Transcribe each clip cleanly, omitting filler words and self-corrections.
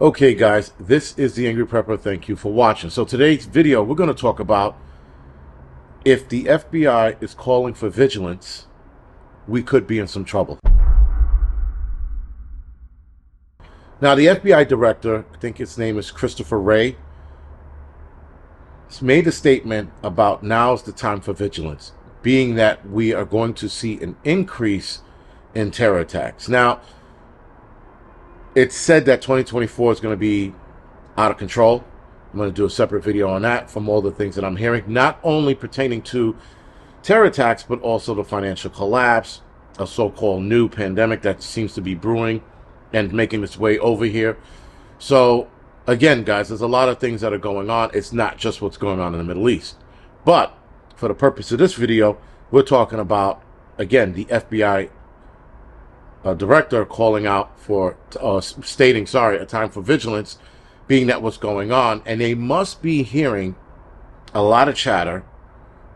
Okay guys, this is the Angry Prepper. Thank you for watching. So today's video, we're going to talk about if the FBI is calling for vigilance, we could be in some trouble. Now the FBI director, I think his name is Christopher Wray, has made a statement about now's the time for vigilance, being that we are going to see an increase in terror attacks. Now, it's said that 2024 is going to be out of control. I'm going to do a separate video on that from all the things that I'm hearing, not only pertaining to terror attacks, but also the financial collapse, a so-called new pandemic that seems to be brewing and making its way over here. So, again, guys, there's a lot of things that are going on. It's not just what's going on in the Middle East. But for the purpose of this video, we're talking about, again, the FBI director calling out for, stating, a time for vigilance, being that what's going on. And they must be hearing a lot of chatter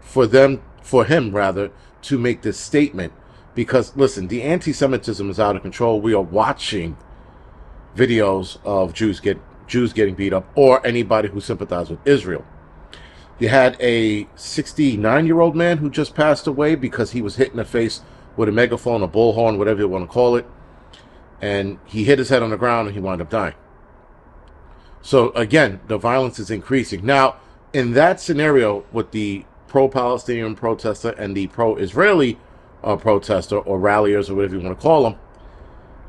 for him, to make this statement. Because, listen, the anti-Semitism is out of control. We are watching videos of Jews getting beat up, or anybody who sympathizes with Israel. You had a 69-year-old man who just passed away because he was hit in the face with a megaphone, a bullhorn, whatever you want to call it. And he hit his head on the ground and he wound up dying. So again, the violence is increasing. Now, in that scenario with the pro-Palestinian protester and the pro-Israeli protester or ralliers or whatever you want to call them,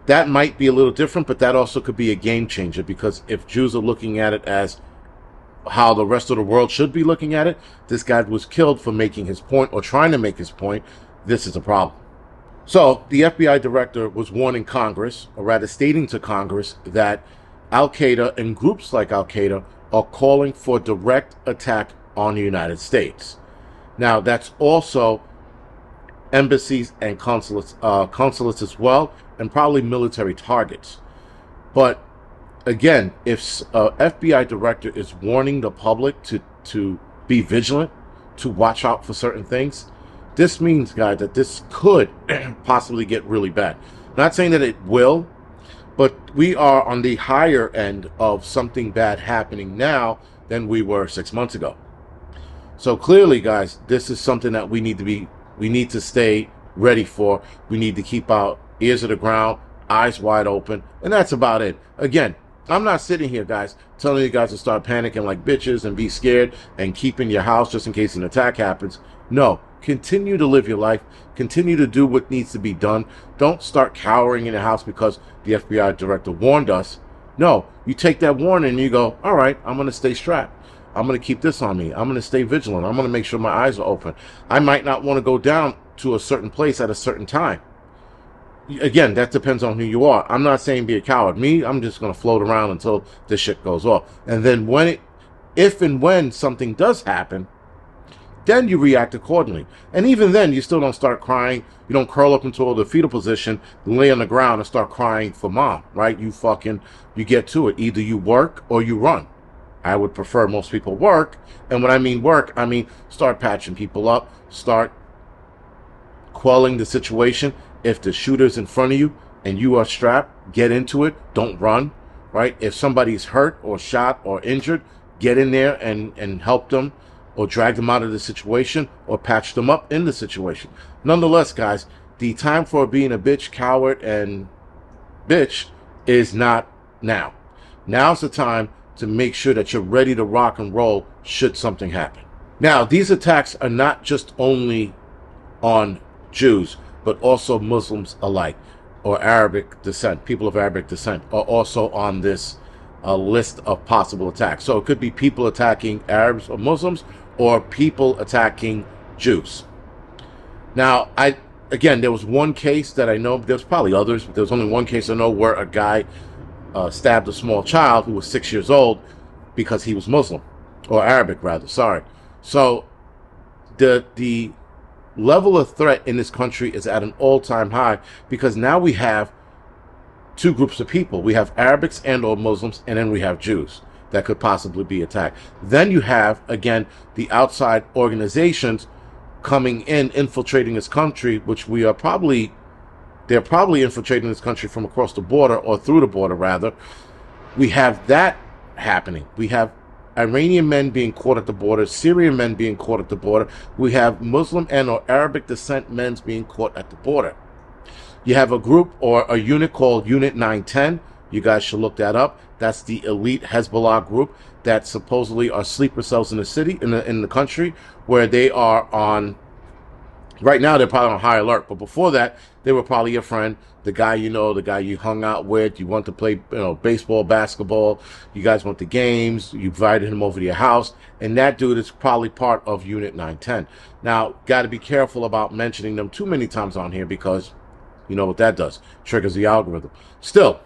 that might be a little different, but that also could be a game changer, because if Jews are looking at it as how the rest of the world should be looking at it, this guy was killed for making his point or trying to make his point. This is a problem. So the FBI director was warning Congress, or rather stating to Congress, that Al-Qaeda and groups like Al-Qaeda are calling for direct attack on the United States. Now, that's also embassies and consulates as well, and probably military targets. But again, if FBI director is warning the public to be vigilant, to watch out for certain things, this means, guys, that this could possibly get really bad. Not saying that it will, but we are on the higher end of something bad happening now than we were 6 months ago. So clearly, guys, this is something that we need to stay ready for. We need to keep our ears to the ground, eyes wide open, and that's about it. Again, I'm not sitting here, guys, telling you guys to start panicking like bitches and be scared and keep in your house just in case an attack happens. No, continue to live your life. Continue to do what needs to be done. Don't start cowering in the house because the FBI director warned us. No, you take that warning and you go, all right, I'm going to stay strapped. I'm going to keep this on me. I'm going to stay vigilant. I'm going to make sure my eyes are open. I might not want to go down to a certain place at a certain time. Again, that depends on who you are. I'm not saying be a coward. Me, I'm just going to float around until this shit goes off. And then if and when something does happen, then you react accordingly. And even then, you still don't start crying. You don't curl up into the fetal position, lay on the ground and start crying for mom, right? You get to it. Either you work or you run. I would prefer most people work. And when I mean work, I mean start patching people up, start quelling the situation. If the shooter's in front of you and you are strapped, get into it. Don't run, right? If somebody's hurt or shot or injured, get in there and help them, or drag them out of the situation, or patch them up in the situation. Nonetheless, guys, the time for being a bitch, coward, and bitch is not now. Now's the time to make sure that you're ready to rock and roll should something happen. Now, these attacks are not just only on Jews, but also Muslims alike, or Arabic descent. People of Arabic descent are also on this list of possible attacks. So it could be people attacking Arabs or Muslims, or people attacking Jews. Now, again, there was one case that I know, there's probably others, but there's only one case I know where a guy stabbed a small child who was 6 years old because he was Muslim, or Arabic rather, sorry. So the level of threat in this country is at an all-time high, because now we have two groups of people. We have Arabics and or Muslims, and then we have Jews that could possibly be attacked. Then you have, again, the outside organizations coming in, infiltrating this country, which they're probably infiltrating this country from across the border, or through the border rather, we have that happening. We have Iranian men being caught at the border, Syrian men being caught at the border. We have Muslim and or Arabic descent men being caught at the border. You have a group or a unit called Unit 910. You guys should look that up. That's the elite Hezbollah group that supposedly are sleeper cells in the city, in the country, where they are on. Right now, they're probably on high alert, but before that, they were probably your friend, the guy you know, the guy you hung out with. You want to play, baseball, basketball. You guys went to games. You invited him over to your house, and that dude is probably part of Unit 910. Now, got to be careful about mentioning them too many times on here because you know what that does. Triggers the algorithm. Still,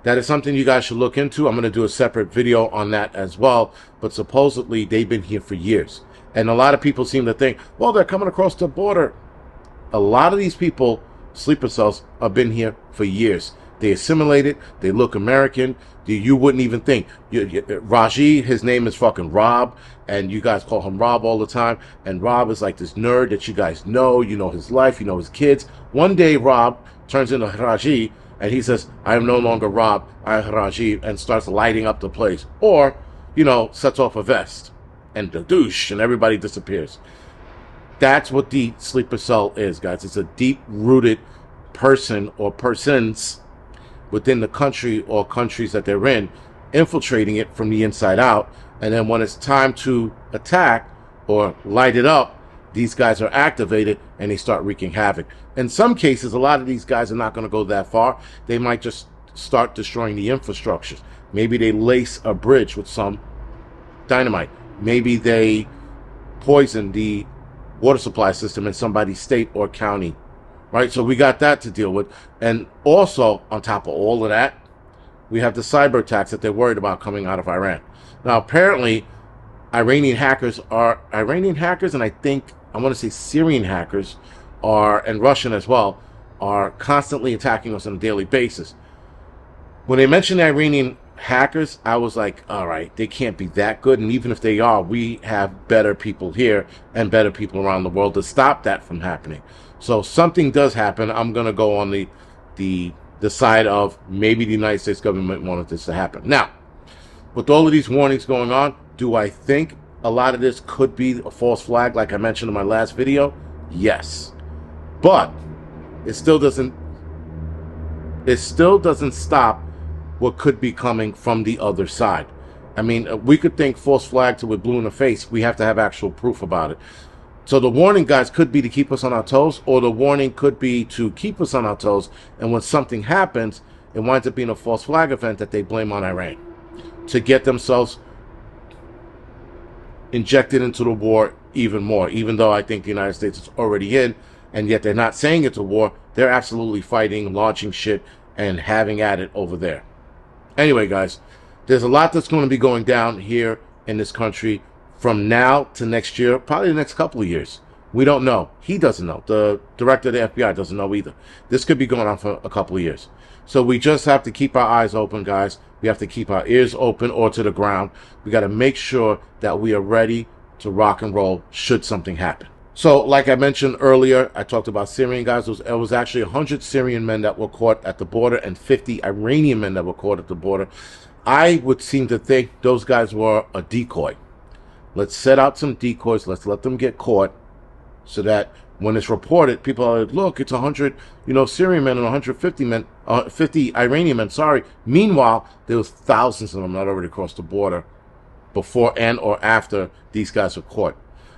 that is something you guys should look into. I'm going to do a separate video on that as well, but supposedly they've been here for years. And a lot of people seem to think, well, they're coming across the border. A lot of these people, sleeper cells, have been here for years. They assimilated. They look American. You wouldn't even think. Raji, his name is fucking Rob, and you guys call him Rob all the time. And Rob is like this nerd that you guys know. You know his life. You know his kids. One day, Rob turns into Raji, and he says, I am no longer Rob. I am Raji, and starts lighting up the place. Or, sets off a vest. And the douche, and everybody disappears. That's what the sleeper cell is, guys. It's a deep-rooted person or persons within the country or countries that they're in, infiltrating it from the inside out. And then when it's time to attack or light it up, these guys are activated and they start wreaking havoc. In some cases, a lot of these guys are not going to go that far. They might just start destroying the infrastructures. Maybe they lace a bridge with some dynamite. Maybe they poison the water supply system in somebody's state or county, right? So we got that to deal with. And also, on top of all of that, we have the cyber attacks that they're worried about coming out of Iran. Now, apparently, Iranian hackers, and I want to say Syrian hackers and Russian as well, are constantly attacking us on a daily basis. When they mentioned the Iranian hackers, I was like, all right, they can't be that good. And even if they are, we have better people here and better people around the world to stop that from happening. So something does happen. I'm going to go on the side of maybe the United States government wanted this to happen. Now, with all of these warnings going on, do I think a lot of this could be a false flag, like I mentioned in my last video? Yes. But it still doesn't stop what could be coming from the other side. I mean, we could think false flag till we're blue in the face. We have to have actual proof about it. So the warning, guys, could be to keep us on our toes, or the warning could be to keep us on our toes, and when something happens, it winds up being a false flag event that they blame on Iran to get themselves injected into the war even more, even though I think the United States is already in, and yet they're not saying it's a war. They're absolutely fighting, launching shit, and having at it over there. Anyway, guys, there's a lot that's going to be going down here in this country from now to next year, probably the next couple of years. We don't know. He doesn't know. The director of the FBI doesn't know either. This could be going on for a couple of years. So we just have to keep our eyes open, guys. We have to keep our ears open or to the ground. We got to make sure that we are ready to rock and roll should something happen. So, like I mentioned earlier, I talked about Syrian guys. It was actually 100 Syrian men that were caught at the border and 50 Iranian men that were caught at the border. I would seem to think those guys were a decoy. Let's set out some decoys. Let's let them get caught so that when it's reported, people are like, look, it's 100, Syrian men and 150 men, 50 Iranian men, sorry. Meanwhile, there was thousands of them that already crossed the border before and or after these guys were caught.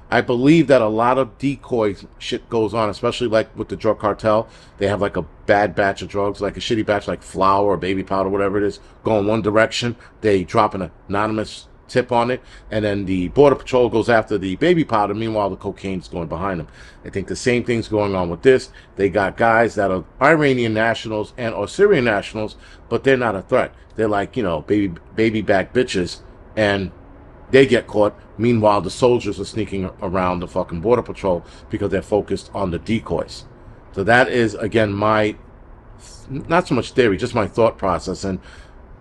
I believe that a lot of decoys shit goes on, especially like with the drug cartel. They have like a bad batch of drugs, like a shitty batch, like flour or baby powder, whatever it is, go in one direction. They drop an anonymous tip on it, and then the border patrol goes after the baby powder. Meanwhile, the cocaine's going behind them. I think the same thing's going on with this. They got guys that are Iranian nationals and or Syrian nationals, but they're not a threat. They're like, baby back bitches, and they get caught. Meanwhile, the soldiers are sneaking around the fucking border patrol because they're focused on the decoys. So that is, again, my, not so much theory, just my thought process and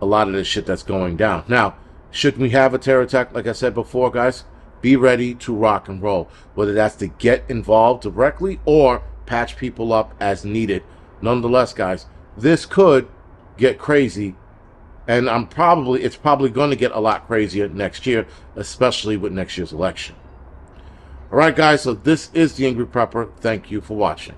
a lot of this shit that's going down. Now, should we have a terror attack, like I said before, guys, be ready to rock and roll. Whether that's to get involved directly or patch people up as needed. Nonetheless, guys, this could get crazy And it's probably going to get a lot crazier next year, especially with next year's election. All right, guys, so this is the Angry Prepper. Thank you for watching.